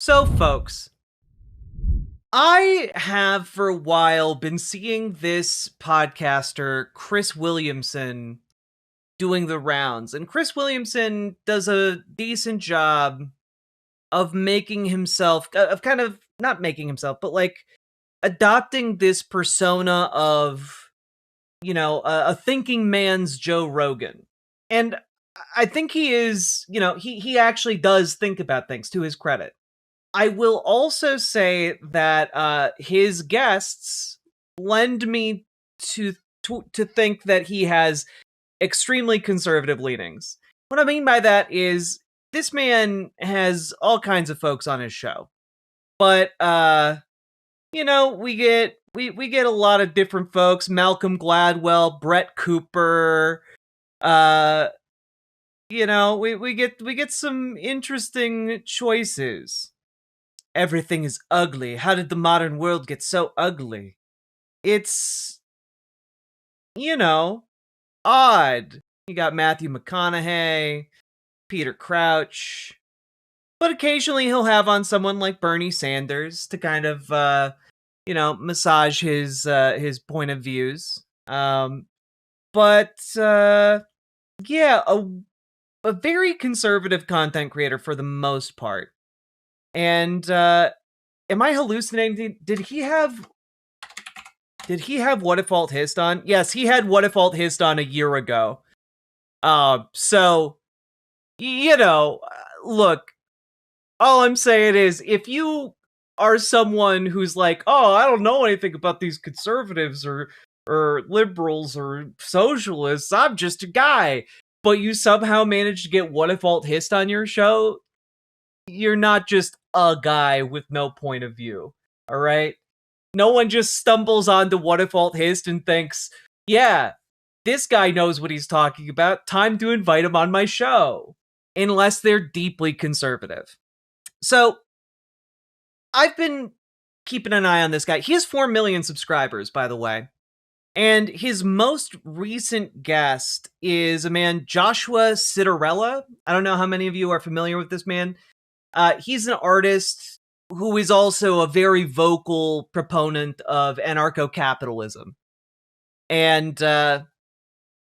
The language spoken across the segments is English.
So, folks, I have for a while been seeing this podcaster, Chris Williamson, doing the rounds. And Chris Williamson does a decent job of making himself, of kind of not making himself, but like adopting this persona of, a thinking man's Joe Rogan. And I think he is, he actually does think about things, to his credit. I will also say that his guests lend me to, to think that he has extremely conservative leanings. What I mean by that is this man has all kinds of folks on his show, but we get a lot of different folks: Malcolm Gladwell, Brett Cooper. Uh, we get some interesting choices. Everything is ugly. How did the modern world get so ugly? It's, odd. You got Matthew McConaughey, Peter Crouch, but occasionally he'll have on someone like Bernie Sanders to kind of, massage his point of views. But yeah, a very conservative content creator for the most part. And am I hallucinating? Did he have What If Alt Hist on? Yes, he had What If Alt Hist on a year ago. So look, all I'm saying is if you are someone who's like, "Oh, I don't know anything about these conservatives or liberals or socialists. I'm just a guy." But you somehow managed to get What If Alt Hist on your show, you're not just a guy with no point of view, all right? No one just stumbles onto What If Alt Hist and thinks, yeah, this guy knows what he's talking about. Time to invite him on my show. Unless they're deeply conservative. So, I've been keeping an eye on this guy. He has 4 million subscribers, by the way. And his most recent guest is a man, Joshua Citarella. I don't know how many of you are familiar with this man. He's an artist who is also a very vocal proponent of anarcho-capitalism. And,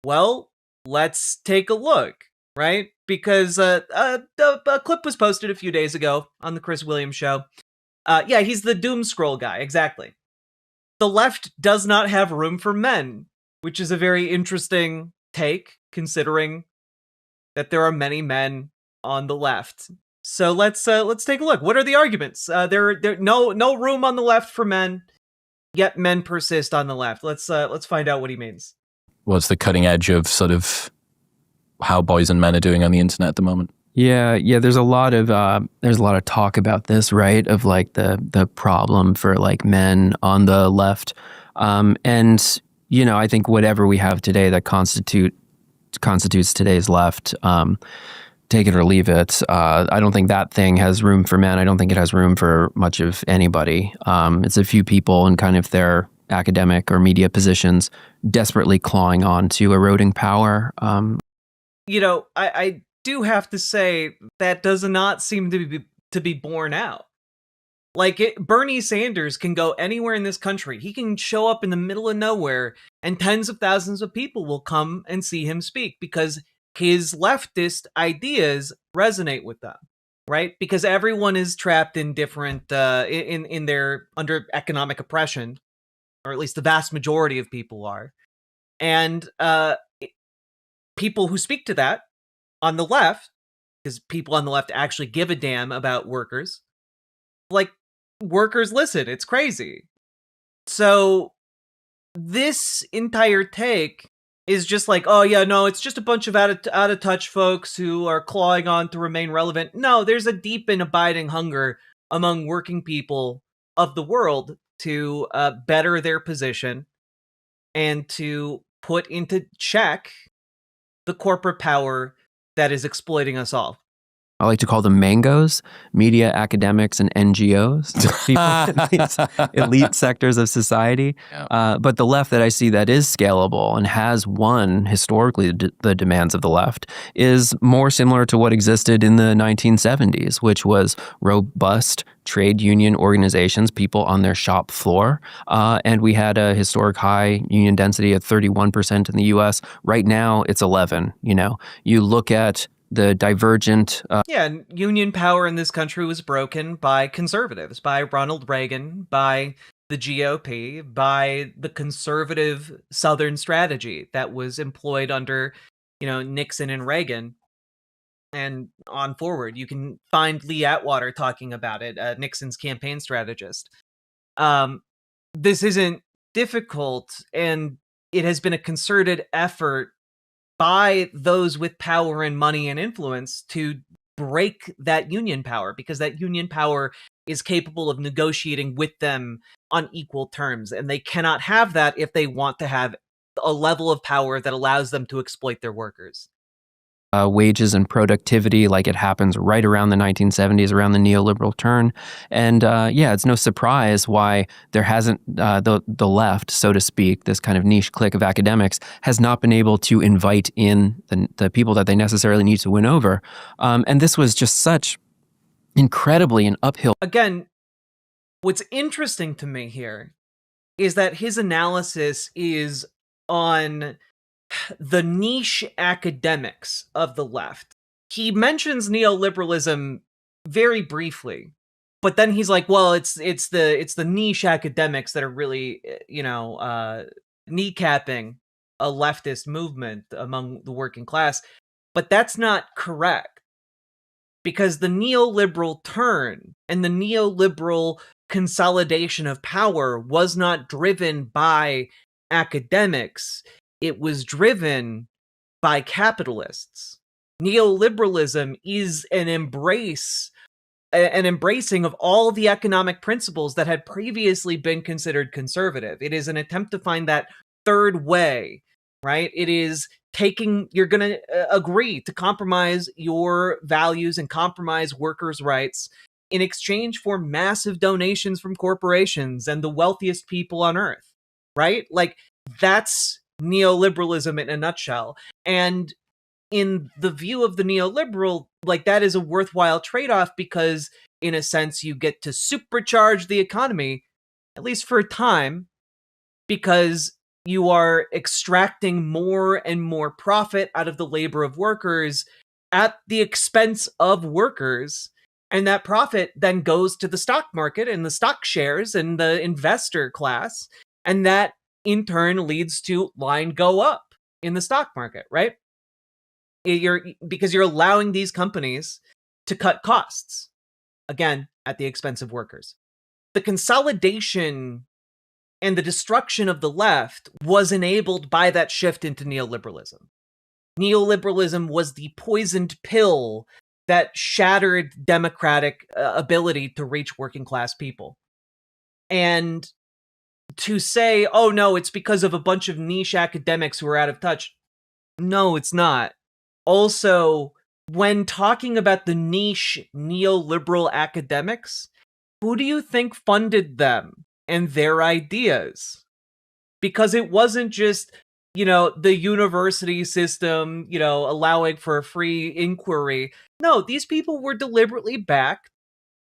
well, let's take a look, right? Because a clip was posted a few days ago on the Chris Williams show. Yeah, he's the doom scroll guy, exactly. The left does not have room for men, which is a very interesting take, considering that there are many men on the left. So let's take a look. What are the arguments? There no room on the left for men, yet men persist on the left. Let's find out what he means. What's the cutting edge of sort of how boys and men are doing on the internet at the moment? Yeah. There's a lot of talk about this, right? Of like the problem for like men on the left, and I think whatever we have today that constitutes today's left, take it or leave it. I don't think that thing has room for men. I don't think it has room for much of anybody. It's a few people in kind of their academic or media positions desperately clawing on to eroding power. I do have to say that does not seem to be borne out. Like, Bernie Sanders can go anywhere in this country. He can show up in the middle of nowhere, and tens of thousands of people will come and see him speak because his leftist ideas resonate with them, right? Because everyone is trapped in different, in their under economic oppression, or at least the vast majority of people are. And people who speak to that on the left, because people on the left actually give a damn about workers, like, workers listen. It's crazy. So this entire take is just like, oh yeah, no, it's just a bunch of out of touch folks who are clawing on to remain relevant. No, there's a deep and abiding hunger among working people of the world to better their position and to put into check the corporate power that is exploiting us all. I like to call them mangoes, media, academics, and NGOs, people in these elite sectors of society. Yeah. But the left that I see that is scalable and has won historically the demands of the left is more similar to what existed in the 1970s, which was robust trade union organizations, people on their shop floor. And we had a historic high union density at 31% in the US. Right now, it's 11. You look at the divergent. And union power in this country was broken by conservatives, by Ronald Reagan, by the GOP, by the conservative Southern strategy that was employed under, Nixon and Reagan. And on forward, you can find Lee Atwater talking about it, Nixon's campaign strategist. This isn't difficult, and it has been a concerted effort by those with power and money and influence to break that union power, because that union power is capable of negotiating with them on equal terms. And they cannot have that if they want to have a level of power that allows them to exploit their workers. Wages and productivity, like it happens right around the 1970s, around the neoliberal turn. And it's no surprise why there hasn't, the left, so to speak, this kind of niche clique of academics, has not been able to invite in the people that they necessarily need to win over. And this was just such incredibly an uphill. Again, what's interesting to me here is that his analysis is on the niche academics of the left. He mentions neoliberalism very briefly, but then he's like, well, it's the niche academics that are really, kneecapping a leftist movement among the working class. But that's not correct, because the neoliberal turn and the neoliberal consolidation of power was not driven by academics. It was driven by capitalists. Neoliberalism is an embracing of all the economic principles that had previously been considered conservative. It is an attempt to find that third way, right? It is you're going to agree to compromise your values and compromise workers' rights in exchange for massive donations from corporations and the wealthiest people on earth, right? Like, that's neoliberalism in a nutshell. And in the view of the neoliberal, like, that is a worthwhile trade-off, because in a sense you get to supercharge the economy, at least for a time, because you are extracting more and more profit out of the labor of workers at the expense of workers. And that profit then goes to the stock market and the stock shares and the investor class. And that in turn leads to line go up in the stock market, right? Because you're allowing these companies to cut costs, again, at the expense of workers. The consolidation and the destruction of the left was enabled by that shift into neoliberalism. Neoliberalism was the poisoned pill that shattered democratic ability to reach working class people. And to say, oh no, it's because of a bunch of niche academics who are out of touch. No, it's not. Also, when talking about the niche neoliberal academics, who do you think funded them and their ideas? Because it wasn't just, the university system, allowing for a free inquiry. No, these people were deliberately backed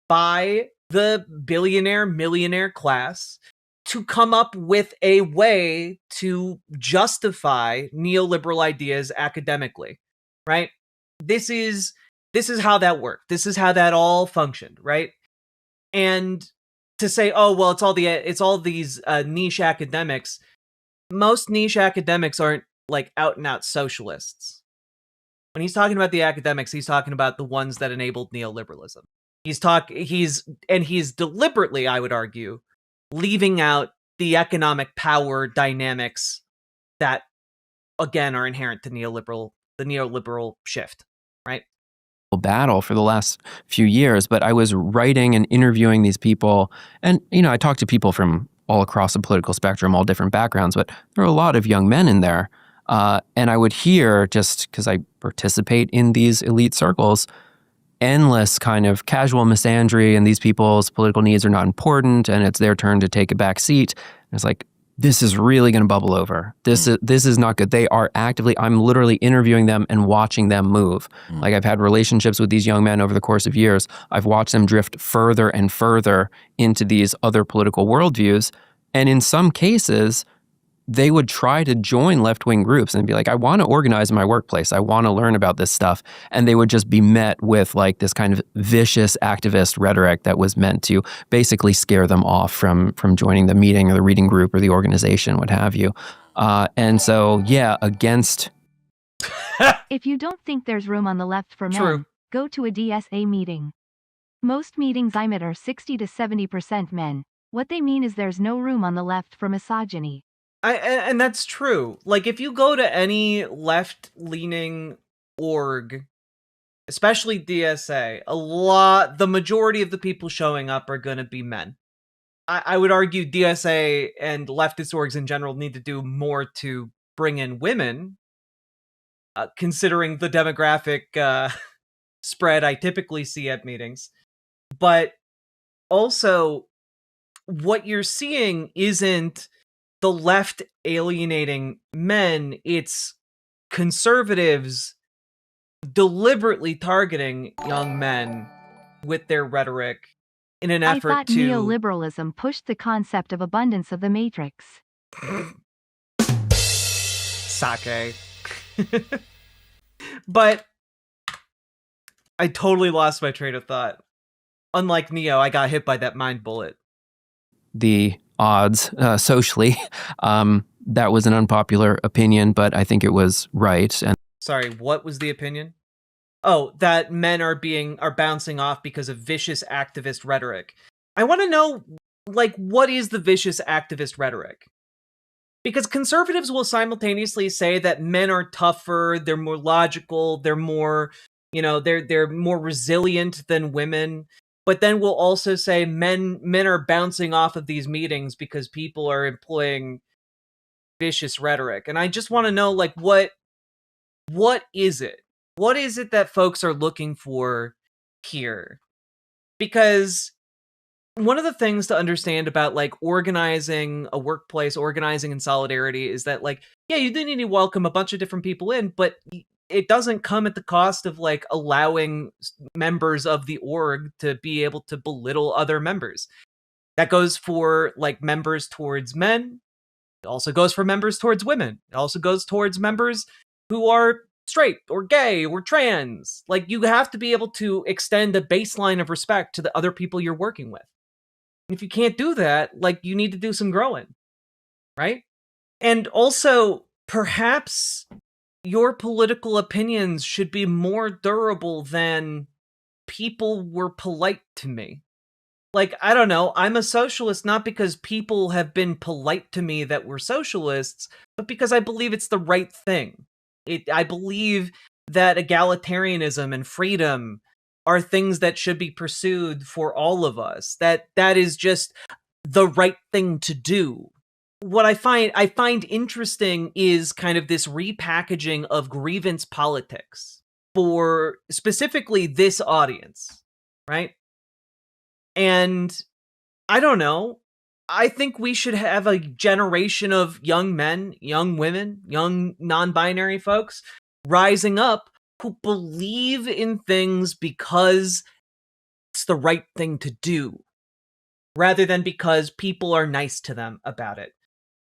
by the billionaire, millionaire class to come up with a way to justify neoliberal ideas academically, right? This is how that worked. This is how that all functioned, right? And to say, oh, well, it's all these niche academics. Most niche academics aren't like out and out socialists. When he's talking about the academics, he's talking about the ones that enabled neoliberalism. He's deliberately, I would argue, leaving out the economic power dynamics that, again, are inherent to the neoliberal shift, right? Battle for the last few years, but I was writing and interviewing these people, and I talked to people from all across the political spectrum, all different backgrounds, but there are a lot of young men in there, and I would hear, just because I participate in these elite circles, endless kind of casual misandry, and these people's political needs are not important, and it's their turn to take a back seat. And it's like, this is really going to bubble over. This is not good. They are actively, I'm literally interviewing them and watching them move. Like, I've had relationships with these young men over the course of years. I've watched them drift further and further into these other political worldviews. And in some cases, they would try to join left-wing groups and be like, I want to organize in my workplace. I want to learn about this stuff. And they would just be met with like this kind of vicious activist rhetoric that was meant to basically scare them off from joining the meeting or the reading group or the organization, what have you. And so, yeah, against... If you don't think there's room on the left for men, True. go to a DSA meeting. Most meetings I'm at are 60 to 70% men. What they mean is there's no room on the left for misogyny. And that's true. Like, if you go to any left-leaning org, especially DSA, the majority of the people showing up are going to be men. I would argue DSA and leftist orgs in general need to do more to bring in women, considering the demographic spread I typically see at meetings. But also, what you're seeing isn't the left alienating men, it's conservatives deliberately targeting young men with their rhetoric in an effort I thought to... neoliberalism pushed the concept of abundance of the matrix. Sake. But I totally lost my train of thought. Unlike Neo, I got hit by that mind bullet. the odds socially. That was an unpopular opinion, but I think it was right. And Sorry, what was the opinion? Oh, that men are bouncing off because of vicious activist rhetoric. I want to know, like, what is the vicious activist rhetoric? Because conservatives will simultaneously say that men are tougher, they're more logical, they're more, they're more resilient than women. But then we'll also say men are bouncing off of these meetings because people are employing vicious rhetoric. And I just want to know, like, what is it? What is it that folks are looking for here? Because one of the things to understand about, like, organizing a workplace, organizing in solidarity is that, like, yeah, you do need to welcome a bunch of different people in, but it doesn't come at the cost of, like, allowing members of the org to be able to belittle other members. That goes for, like, members towards men. It also goes for members towards women. It also goes towards members who are straight or gay or trans. Like, you have to be able to extend a baseline of respect to the other people you're working with. If you can't do that, like, you need to do some growing, right? And also, perhaps your political opinions should be more durable than people were polite to me. Like, I don't know, I'm a socialist not because people have been polite to me that were socialists, but because I believe it's the right thing. I believe that egalitarianism and freedom are things that should be pursued for all of us. That is just the right thing to do. What I find interesting is kind of this repackaging of grievance politics for specifically this audience, right? And I don't know. I think we should have a generation of young men, young women, young non-binary folks rising up who believe in things because it's the right thing to do, rather than because people are nice to them about it.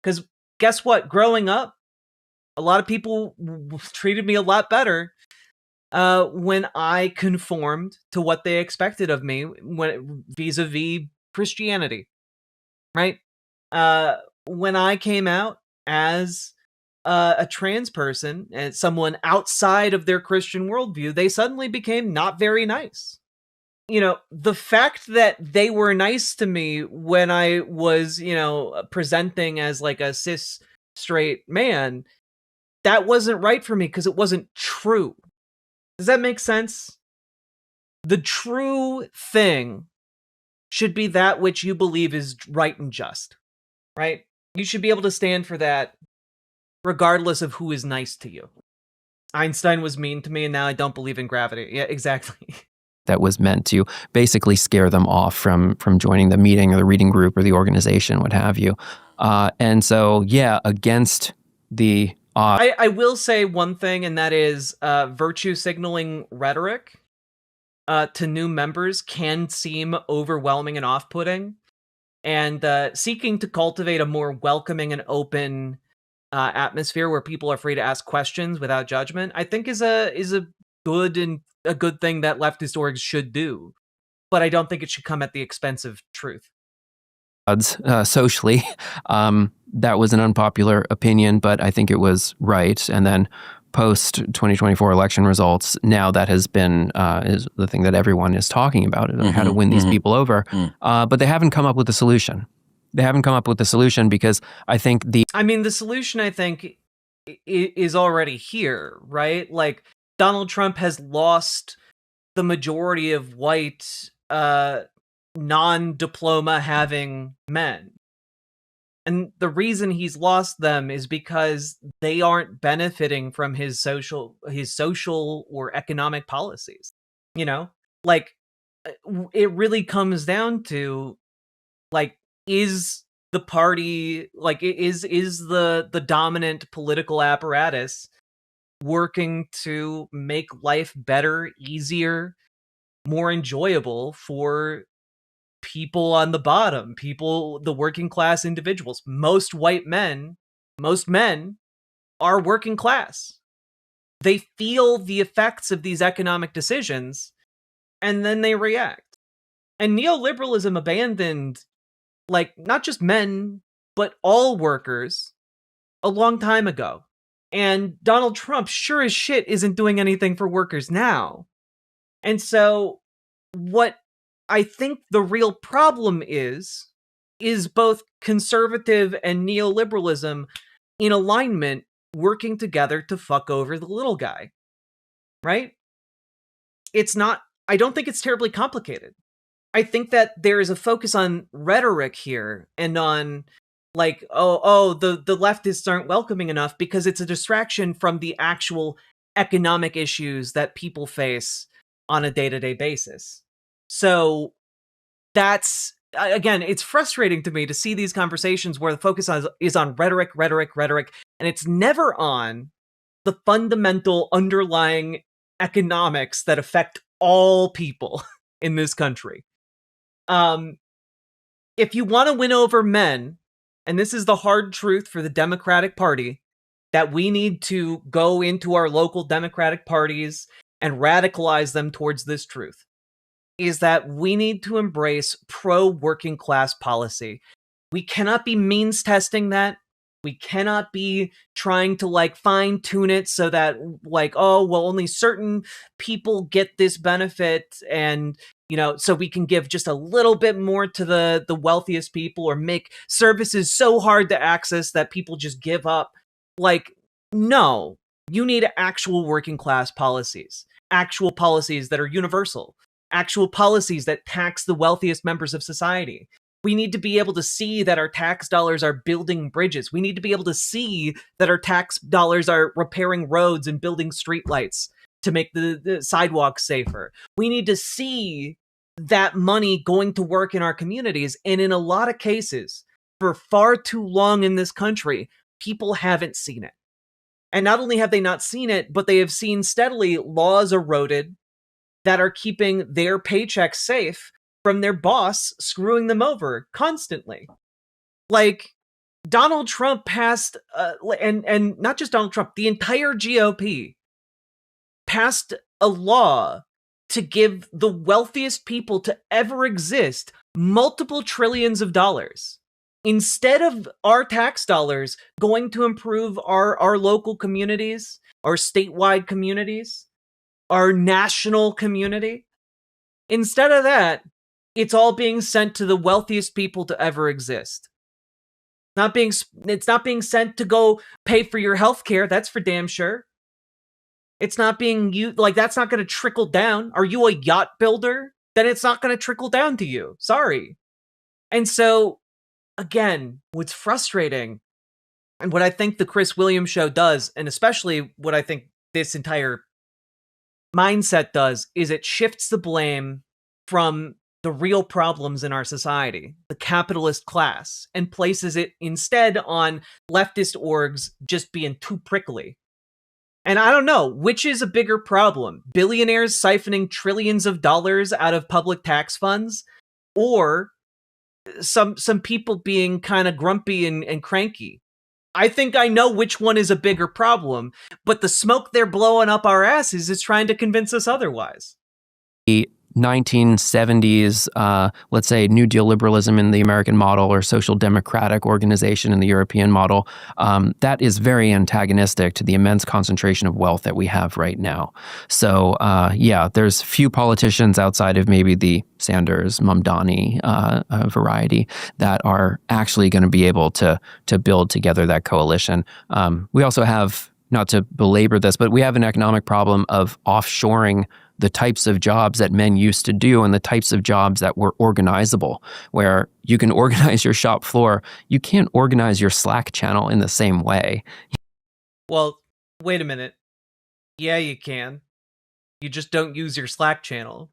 Because guess what? Growing up, a lot of people treated me a lot better when I conformed to what they expected of me vis-a-vis Christianity, right? When I came out as a trans person and someone outside of their Christian worldview, they suddenly became not very nice. The fact that they were nice to me when I was, presenting as like a cis straight man, that wasn't right for me because it wasn't true. Does that make sense? The true thing should be that which you believe is right and just, right? You should be able to stand for that regardless of who is nice to you. Einstein was mean to me and now I don't believe in gravity. Yeah, exactly. that was meant to basically scare them off from joining the meeting or the reading group or the organization, what have you. And so, yeah, against the odds. I will say one thing, and that is virtue signaling rhetoric to new members can seem overwhelming and off-putting. And seeking to cultivate a more welcoming and open atmosphere where people are free to ask questions without judgment, I think is a good thing that leftist orgs should do. But I don't think it should come at the expense of truth. Socially, that was an unpopular opinion, but I think it was right. And then post 2024 election results, now that has been is the thing that everyone is talking about, how to win these people over. But they haven't come up with a solution. They haven't come up with a solution because I think the solution, I think, is already here, right? Like, Donald Trump has lost the majority of white, non-diploma having men. And the reason he's lost them is because they aren't benefiting from his social or economic policies. You know, like, it really comes down to, like, is the party, like, is the dominant political apparatus working to make life better, easier, more enjoyable for people on the bottom, the working class individuals? Most men are working class. They feel the effects of these economic decisions, and then they react. And neoliberalism abandoned, like, not just men, but all workers a long time ago. And Donald Trump sure as shit isn't doing anything for workers now. And so what I think the real problem is both conservative and neoliberalism in alignment working together to fuck over the little guy. Right? I don't think it's terribly complicated. I think that there is a focus on rhetoric here and on, like, the leftists aren't welcoming enough because it's a distraction from the actual economic issues that people face on a day-to-day basis. So that's, again, it's frustrating to me to see these conversations where the focus is on rhetoric, and it's never on the fundamental underlying economics that affect all people in this country. If you want to win over men, and this is the hard truth for the Democratic Party, that we need to go into our local Democratic parties and radicalize them towards this truth, is that we need to embrace pro-working class policy. We cannot be means testing that. We cannot be trying to, like, fine tune it so that, like, oh, well, only certain people get this benefit, and, you know, so we can give just a little bit more to the wealthiest people, or make services so hard to access that people just give up. Like, no, you need actual working class policies, actual policies that are universal, actual policies that tax the wealthiest members of society. We need to be able to see that our tax dollars are building bridges. We need to be able to see that our tax dollars are repairing roads and building streetlights to make the sidewalks safer. We need to see that money going to work in our communities. And in a lot of cases, for far too long in this country, people haven't seen it. And not only have they not seen it, but they have seen steadily laws eroded that are keeping their paychecks safe from their boss screwing them over constantly. Like, Donald Trump passed, and not just Donald Trump, the entire GOP passed a law to give the wealthiest people to ever exist multiple trillions of dollars. Instead of our tax dollars going to improve our local communities, our statewide communities, our national community, instead of that, it's all being sent to the wealthiest people to ever exist. It's not being sent to go pay for your health care. That's for damn sure. It's not being that's not going to trickle down. Are you a yacht builder? Then it's not going to trickle down to you. Sorry. And so, again, what's frustrating, and what I think the Chris Williams show does, and especially what I think this entire mindset does is it shifts the blame from the real problems in our society, the capitalist class, and places it instead on leftist orgs just being too prickly. And I don't know, which is a bigger problem? Billionaires siphoning trillions of dollars out of public tax funds? Or some people being kind of grumpy and cranky? I think I know which one is a bigger problem, but the smoke they're blowing up our asses is trying to convince us otherwise. 1970s, let's say New Deal liberalism in the American model or social democratic organization in the European model, that is very antagonistic to the immense concentration of wealth that we have right now. So yeah, there's few politicians outside of maybe the Sanders, Mamdani variety that are actually going to be able to build together that coalition. We also have, not to belabor this, but we have an economic problem of offshoring the types of jobs that men used to do and the types of jobs that were organizable, where you can organize your shop floor. You can't organize your Slack channel in the same way. Well, wait a minute. Yeah, you can. You just don't use your Slack channel.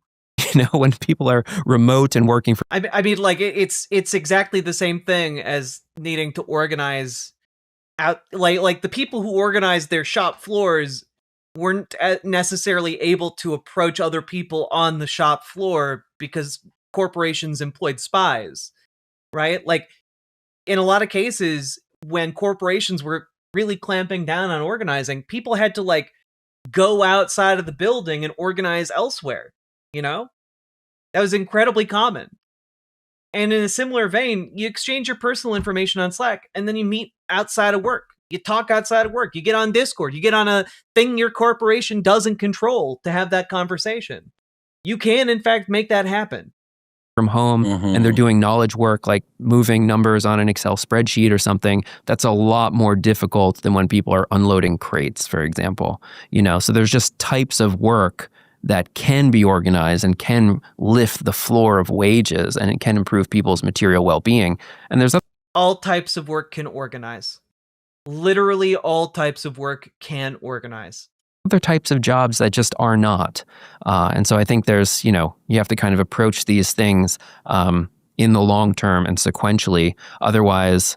You know, when people are remote and working for... I mean, like, it's exactly the same thing as needing to organize out, like the people who organize their shop floors weren't necessarily able to approach other people on the shop floor because corporations employed spies, right? Like, in a lot of cases, when corporations were really clamping down on organizing, people had to, like, go outside of the building and organize elsewhere, you know? That was incredibly common. And in a similar vein, you exchange your personal information on Slack, and then you meet outside of work. You talk outside of work. You get on Discord. You get on a thing your corporation doesn't control to have that conversation. You can, in fact, make that happen. From home, and they're doing knowledge work, like moving numbers on an Excel spreadsheet or something. That's a lot more difficult than when people are unloading crates, for example. You know, so there's just types of work that can be organized and can lift the floor of wages, and it can improve people's material well-being. And there's all types of work can organize. Literally all types of work can organize. Other types of jobs that just are not. And so I think there's, you know, you have to kind of approach these things in the long term and sequentially. Otherwise,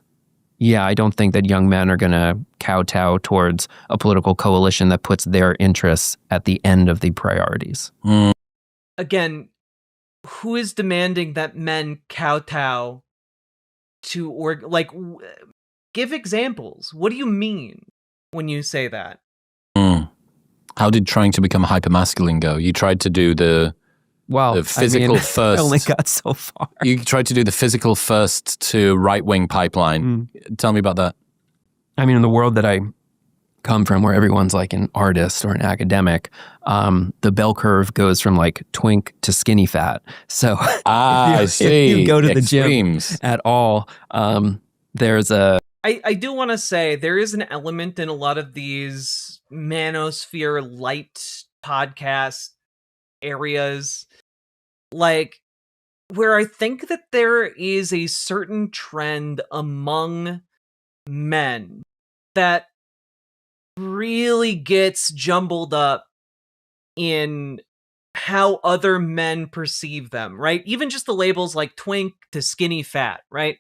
yeah, I don't think that young men are going to kowtow towards a political coalition that puts their interests at the end of the priorities. Again, who is demanding that men kowtow to, give examples. What do you mean when you say that? How did trying to become hyper-masculine go? You tried to do the physical first. I only got so far. You tried to do the physical first to right-wing pipeline. Tell me about that. I mean, in the world that I come from, where everyone's like an artist or an academic, the bell curve goes from like twink to skinny fat. So I see. If you go to the Extremes. gym at all, there's a... I do want to say there is an element in a lot of these manosphere light podcast areas, like, where I think that there is a certain trend among men that really gets jumbled up in how other men perceive them, right? Even just the labels like twink to skinny fat, right?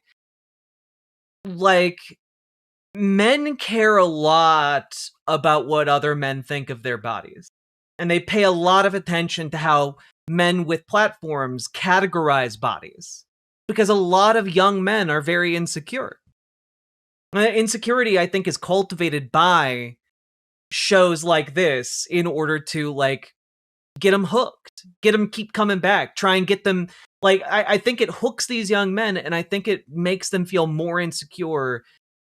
Like, men care a lot about what other men think of their bodies. And they pay a lot of attention to how men with platforms categorize bodies. Because a lot of young men are very insecure. Insecurity, I think, is cultivated by shows like this in order to, like, get them hooked. Get them keep coming back. Try and get them... Like, I think it hooks these young men, and I think it makes them feel more insecure,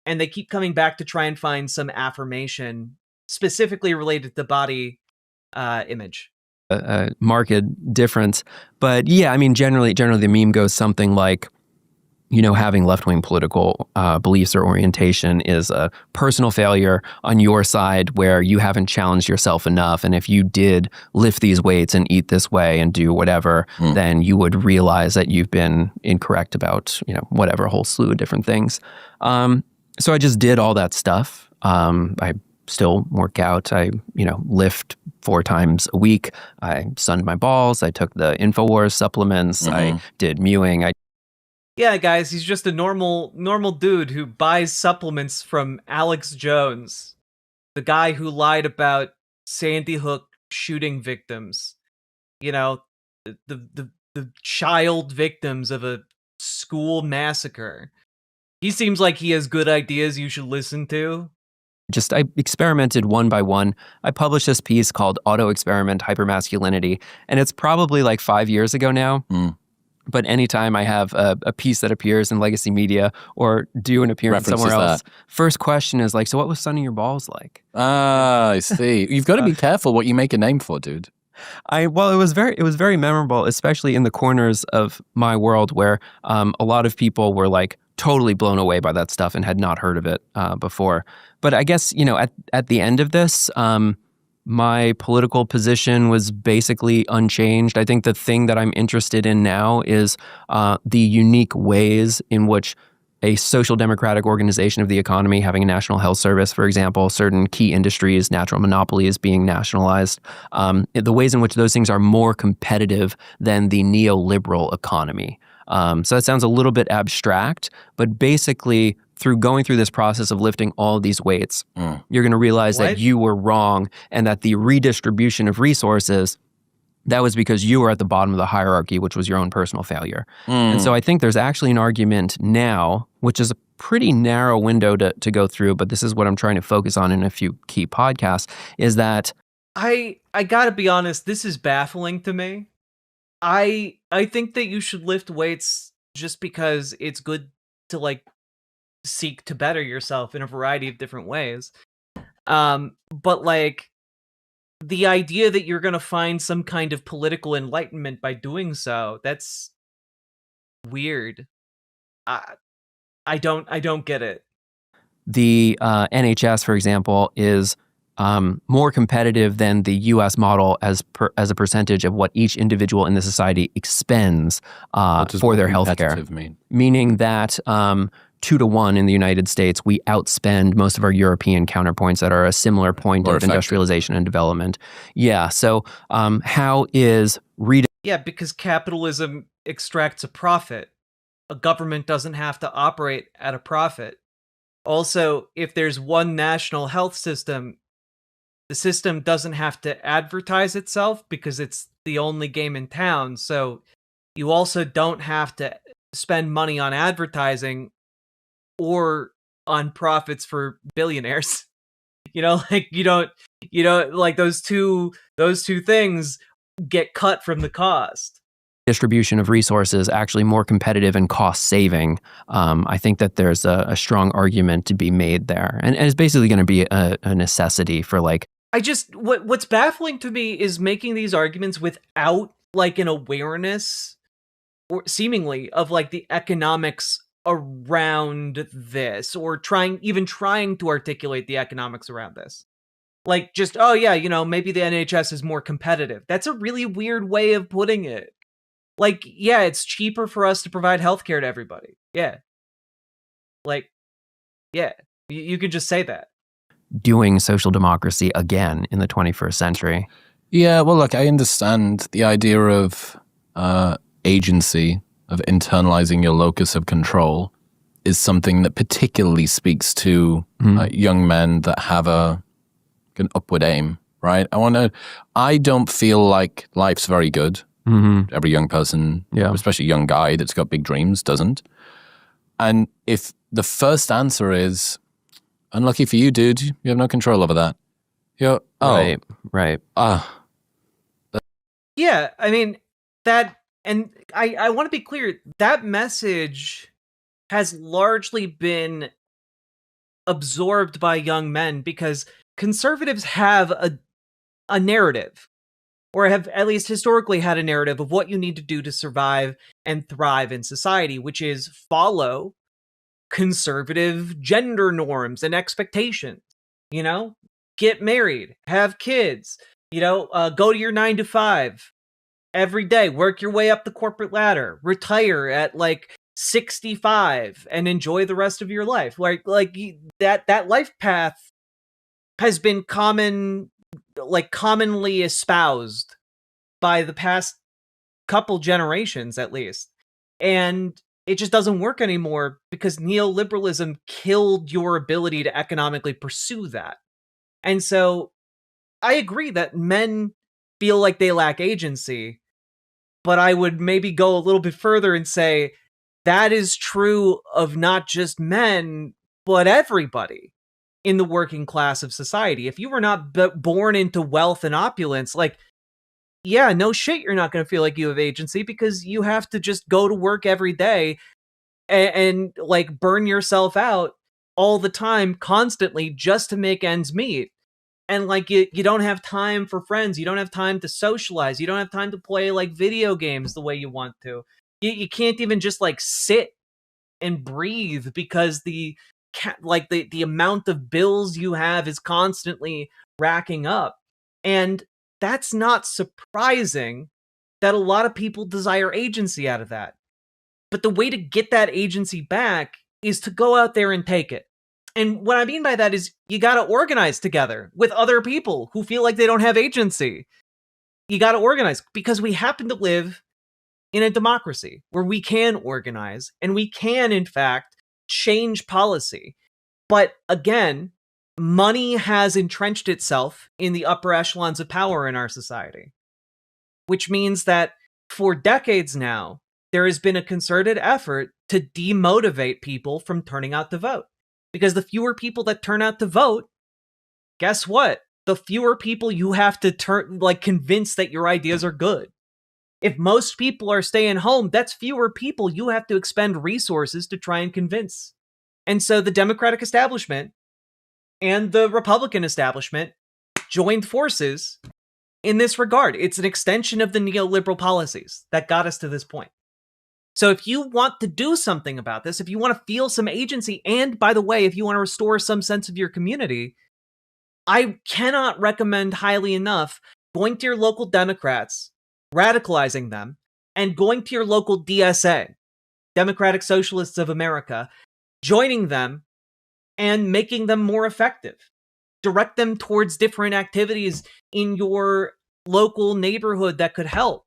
and they keep coming back to try and find some affirmation, specifically related to body image. A marked difference. But yeah, I mean, generally the meme goes something like, you know, having left-wing political beliefs or orientation is a personal failure on your side where you haven't challenged yourself enough. And if you did lift these weights and eat this way and do whatever, then you would realize that you've been incorrect about, you know, whatever, a whole slew of different things. So I just did all that stuff. I still work out. I, lift 4 times a week. I sunned my balls. I took the InfoWars supplements. I did mewing. Yeah, guys, he's just a normal dude who buys supplements from Alex Jones, the guy who lied about Sandy Hook shooting victims. The child victims of a school massacre. He seems like he has good ideas you should listen to. I experimented one by one. I published this piece called Auto Experiment Hyper-Masculinity, and it's probably like 5 years ago now. But anytime I have a piece that appears in legacy media or do an appearance somewhere else, first question is like, so what was sunning your balls like? Ah, I see. You've got to be careful what you make a name for, dude. It was very memorable, especially in the corners of my world where a lot of people were like totally blown away by that stuff and had not heard of it before. But I guess, at the end of this, my political position was basically unchanged. I think the thing that I'm interested in now is the unique ways in which a social democratic organization of the economy, having a national health service, for example, certain key industries, natural monopolies being nationalized, the ways in which those things are more competitive than the neoliberal economy. So that sounds a little bit abstract, but basically through going through this process of lifting all of these weights, you're going to realize that you were wrong and that the redistribution of resources, that was because you were at the bottom of the hierarchy, which was your own personal failure. And so I think there's actually an argument now, which is a pretty narrow window to go through, but this is what I'm trying to focus on in a few key podcasts, is that I gotta be honest, this is baffling to me. I think that you should lift weights just because it's good to like seek to better yourself in a variety of different ways. But like the idea that you're gonna find some kind of political enlightenment by doing so, that's weird. I don't get it. The NHS, for example, is more competitive than the U.S. model as a percentage of what each individual in the society expends for their healthcare. Meaning that 2 to 1 in the United States, we outspend most of our European counterpoints that are a similar point of industrialization and development. Yeah. So how is Yeah, because capitalism extracts a profit. A government doesn't have to operate at a profit. Also, if there's one national health system, the system doesn't have to advertise itself because it's the only game in town. So you also don't have to spend money on advertising or on profits for billionaires. Like you don't like those two things get cut from the cost. Distribution of resources actually more competitive and cost saving. I think that there's a strong argument to be made there, and it's basically going to be a necessity for like. What's baffling to me is making these arguments without like an awareness, or seemingly, of like the economics around this, or trying to articulate the economics around this. Like just, oh yeah, maybe the NHS is more competitive. That's a really weird way of putting it. Like, yeah, it's cheaper for us to provide healthcare to everybody. Yeah. Like, yeah, you could just say that. Doing social democracy again in the 21st century. Yeah, well, look, I understand the idea of agency, of internalizing your locus of control, is something that particularly speaks to young men that have an upward aim, right? I don't feel like life's very good. Every young person, especially a young guy that's got big dreams, doesn't. And if the first answer is, unlucky for you, dude, you have no control over that. You're, right. Yeah, I mean, that, and I want to be clear, that message has largely been absorbed by young men because conservatives have a narrative, or have at least historically had a narrative of what you need to do to survive and thrive in society, which is follow conservative gender norms and expectations. Get married, have kids, go to your 9 to 5 every day, work your way up the corporate ladder, retire at like 65 and enjoy the rest of your life. Like that life path has been commonly espoused by the past couple generations, at least. And it just doesn't work anymore because neoliberalism killed your ability to economically pursue that. And so I agree that men feel like they lack agency, but I would maybe go a little bit further and say that is true of not just men, but everybody in the working class of society. If you were not born into wealth and opulence, like, yeah, no shit, you're not going to feel like you have agency because you have to just go to work every day and like burn yourself out all the time, constantly, just to make ends meet. And like you don't have time for friends, you don't have time to socialize, you don't have time to play like video games the way you want to. You can't even just like sit and breathe because the amount of bills you have is constantly racking up. And that's not surprising that a lot of people desire agency out of that. But the way to get that agency back is to go out there and take it. And what I mean by that is you got to organize together with other people who feel like they don't have agency. You got to organize because we happen to live in a democracy where we can organize and we can, in fact, change policy. But again, money has entrenched itself in the upper echelons of power in our society, which means that for decades now, there has been a concerted effort to demotivate people from turning out to vote. Because the fewer people that turn out to vote, guess what? The fewer people you have to convince that your ideas are good. If most people are staying home, that's fewer people you have to expend resources to try and convince. And so the Democratic establishment and the Republican establishment joined forces in this regard. It's an extension of the neoliberal policies that got us to this point. So if you want to do something about this, if you want to feel some agency, and by the way, if you want to restore some sense of your community, I cannot recommend highly enough going to your local Democrats, radicalizing them, and going to your local DSA, Democratic Socialists of America, joining them and making them more effective. Direct them towards different activities in your local neighborhood that could help.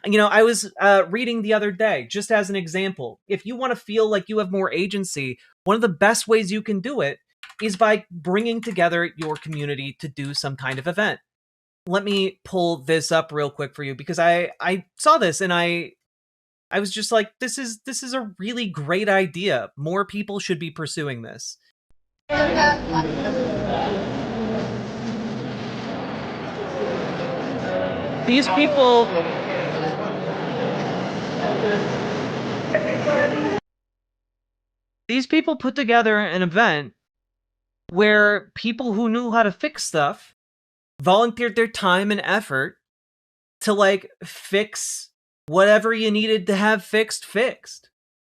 You know, I was reading the other day, just as an example, if you want to feel like you have more agency, one of the best ways you can do it is by bringing together your community to do some kind of event. Let me pull this up real quick for you because I saw this and I was just like, this is a really great idea. More people should be pursuing this. These people put together an event where people who knew how to fix stuff volunteered their time and effort to like fix whatever you needed to have fixed.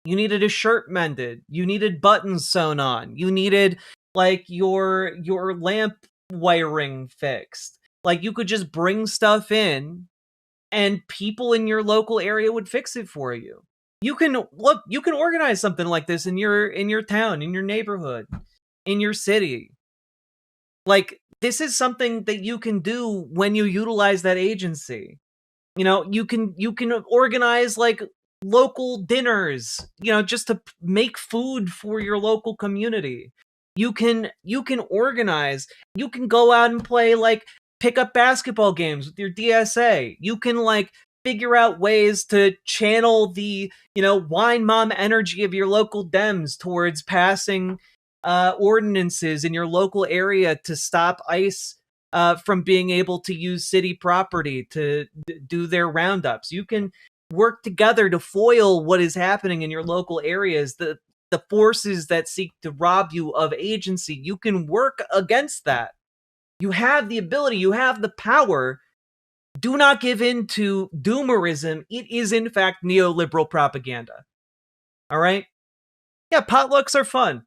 You needed a shirt mended, you needed buttons sewn on, you needed like your lamp wiring fixed. Like you could just bring stuff in and people in your local area would fix it for you. You can organize something like this in your town, in your neighborhood, in your city. Like this is something that you can do when you utilize that agency. You know, you can organize like local dinners, you know, just to make food for your local community. You can organize, you can go out and play like pick up basketball games with your DSA. You can like figure out ways to channel the, you know, wine mom energy of your local Dems towards passing ordinances in your local area to stop ICE from being able to use city property to do their roundups. You can work together to foil what is happening in your local areas, the forces that seek to rob you of agency. You can work against that. You have the ability, you have the power. Do not give in to doomerism. It is, in fact, neoliberal propaganda. All right? Yeah, potlucks are fun.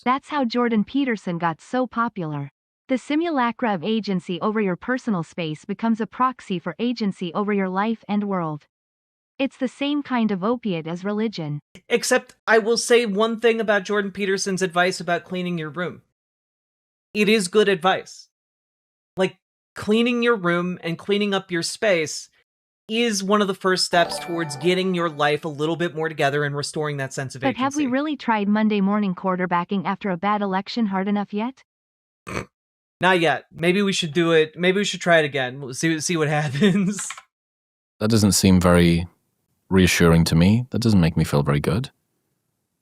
That's how Jordan Peterson got so popular. The simulacra of agency over your personal space becomes a proxy for agency over your life and world. It's the same kind of opiate as religion. Except I will say one thing about Jordan Peterson's advice about cleaning your room. it is good advice. Like, cleaning your room and cleaning up your space is one of the first steps towards getting your life a little bit more together and restoring that sense of But agency. have we really tried Monday morning quarterbacking after a bad election hard enough yet? Not yet. Maybe we should do it. Maybe we should try it again. We'll see what happens. That doesn't seem very reassuring to me. That doesn't make me feel very good.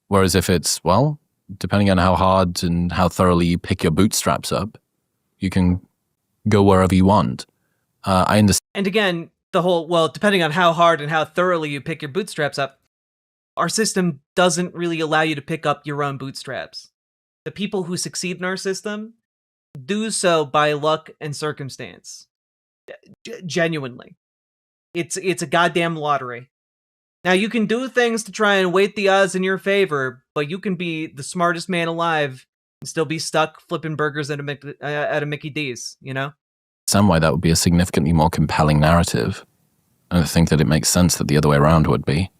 Whereas if it's, well, depending on how hard and how thoroughly you pick your bootstraps up, you can go wherever you want. I understand. And again, the whole, well, depending on how hard and how thoroughly you pick your bootstraps up, our system doesn't really allow you to pick up your own bootstraps. The people who succeed in our system do so by luck and circumstance. Genuinely. It's a goddamn lottery. Now, you can do things to try and weight the odds in your favor, but you can be the smartest man alive and still be stuck flipping burgers at a Mickey D's, you know? Some way that would be a significantly more compelling narrative. I think that it makes sense that the other way around would be.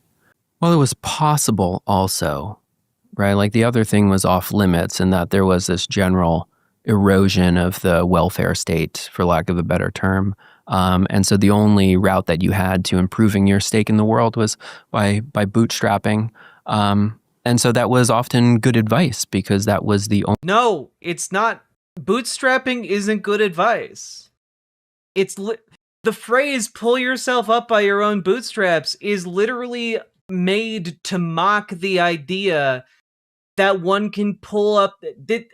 Well, it was possible also, right? Like the other thing was off limits in that there was this general erosion of the welfare state, for lack of a better term. And so the only route that you had to improving your stake in the world was by bootstrapping. And so that was often good advice because that was the only... No, it's not. Bootstrapping isn't good advice. It's the phrase "pull yourself up by your own bootstraps" is literally made to mock the idea that one can pull up.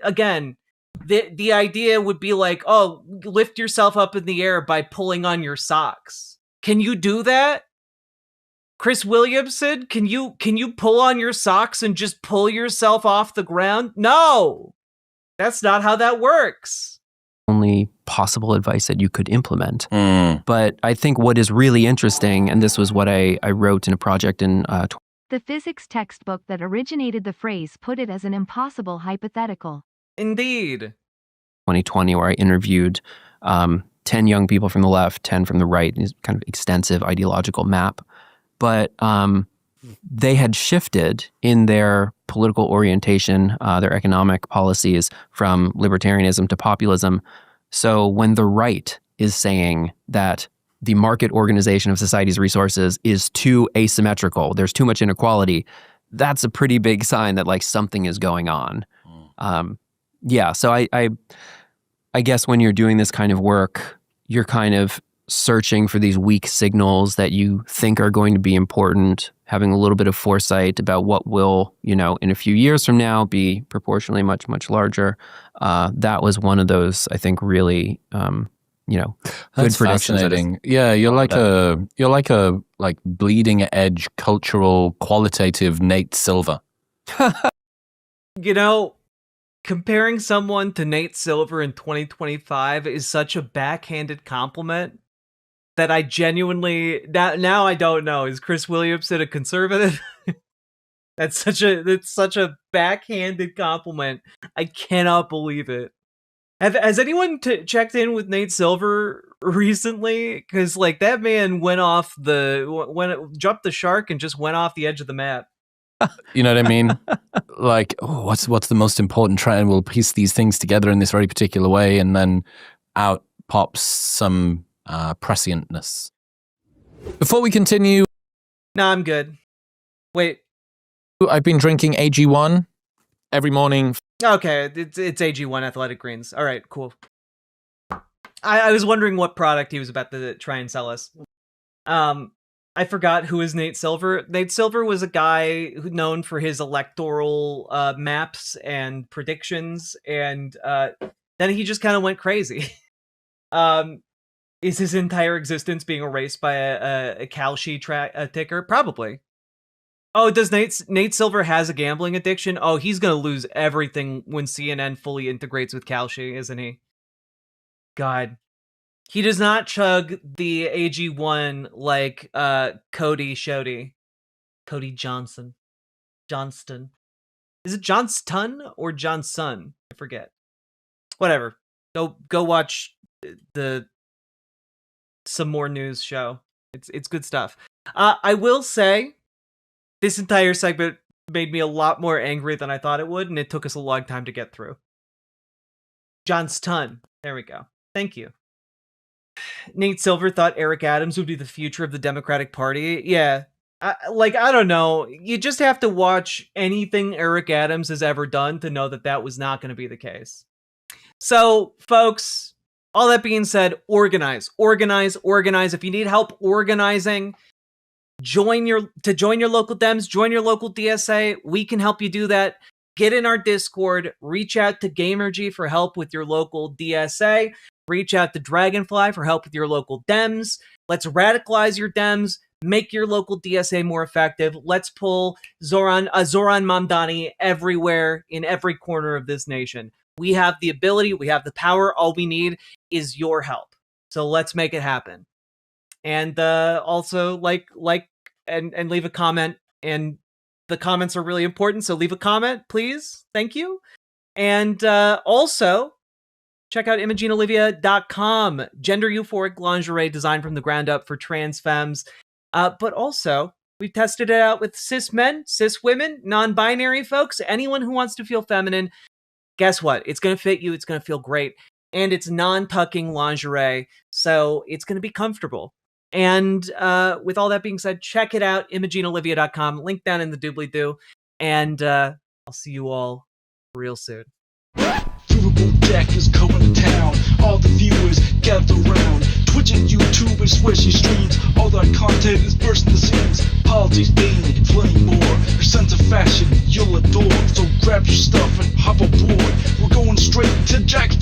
Again, the idea would be like, oh, lift yourself up in the air by pulling on your socks. Can you do that? Chris Williamson, can you pull on your socks and just pull yourself off the ground? No! That's not how that works. Only possible advice that you could implement. But I think what is really interesting, and this was what I wrote in a project in the physics textbook that originated the phrase put it as an impossible hypothetical. Indeed. 2020, where I interviewed 10 young people from the left, 10 from the right, in this kind of extensive ideological map. But they had shifted in their political orientation, their economic policies from libertarianism to populism. So when the right is saying that the market organization of society's resources is too asymmetrical, there's too much inequality, that's a pretty big sign that like something is going on. Yeah, so I guess when you're doing this kind of work, you're kind of searching for these weak signals that you think are going to be important, having a little bit of foresight about what will, in a few years from now be proportionally much, much larger. That was one of those, I think, really, good That's predictions. fascinating. Yeah, you're like a bleeding edge cultural qualitative Nate Silver. Comparing someone to Nate Silver in 2025 is such a backhanded compliment that I genuinely now I don't know. Is Chris Williamson a conservative? It's such a backhanded compliment. I cannot believe it. Has anyone checked in with Nate Silver recently? Because like that man jumped the shark and just went off the edge of the map. You know what I mean? Like, what's the most important trend? We'll piece these things together in this very particular way, and then out pops some prescientness. Before we continue... Nah, I'm good. Wait. I've been drinking AG1 every morning. Okay, it's AG1 Athletic Greens. All right, cool. I was wondering what product he was about to try and sell us. I forgot who is Nate Silver. Nate Silver was a guy known for his electoral maps and predictions, and then he just kind of went crazy. Is his entire existence being erased by a Kalshi ticker? Probably. Oh, does Nate Silver has a gambling addiction? Oh, he's gonna lose everything when CNN fully integrates with Kalshi, isn't he? God. He does not chug the AG1 like Cody Johnson. Johnston. Is it Johnston or Johnson? I forget. Whatever. Go watch some more news show. It's good stuff. I will say this entire segment made me a lot more angry than I thought it would, and it took us a long time to get through. Johnston. There we go. Thank you. Nate Silver thought Eric Adams would be the future of the Democratic Party. Yeah. I don't know. You just have to watch anything Eric Adams has ever done to know that that was not going to be the case. So, folks, all that being said, organize. If you need help organizing, join your local Dems, join your local DSA. We can help you do that. Get in our Discord, reach out to Gamergy for help with your local DSA, reach out to Dragonfly for help with your local Dems. Let's radicalize your Dems, make your local DSA more effective. Let's pull Zoran Mamdani everywhere in every corner of this nation. We have the ability, we have the power. All we need is your help. So let's make it happen. And also and leave a comment. And the comments are really important, so leave a comment, please. Thank you. And also, check out ImogeneOlivia.com. Gender euphoric lingerie designed from the ground up for trans femmes. But also, we've tested it out with cis men, cis women, non-binary folks, anyone who wants to feel feminine. Guess what? It's going to fit you. It's going to feel great. And it's non-tucking lingerie, so it's going to be comfortable. And with all that being said, check it out, ImogeneOlivia.com. Link down in the doobly-doo. And I'll see you all real soon. Riverboat Jack is coming to town. All the viewers gather round. Twitch and YouTube and swishy streams. All that content is bursting the seams. Politics, gaming, and plenty more. Your sense of fashion you'll adore. So grab your stuff and hop aboard. We're going straight to Jack's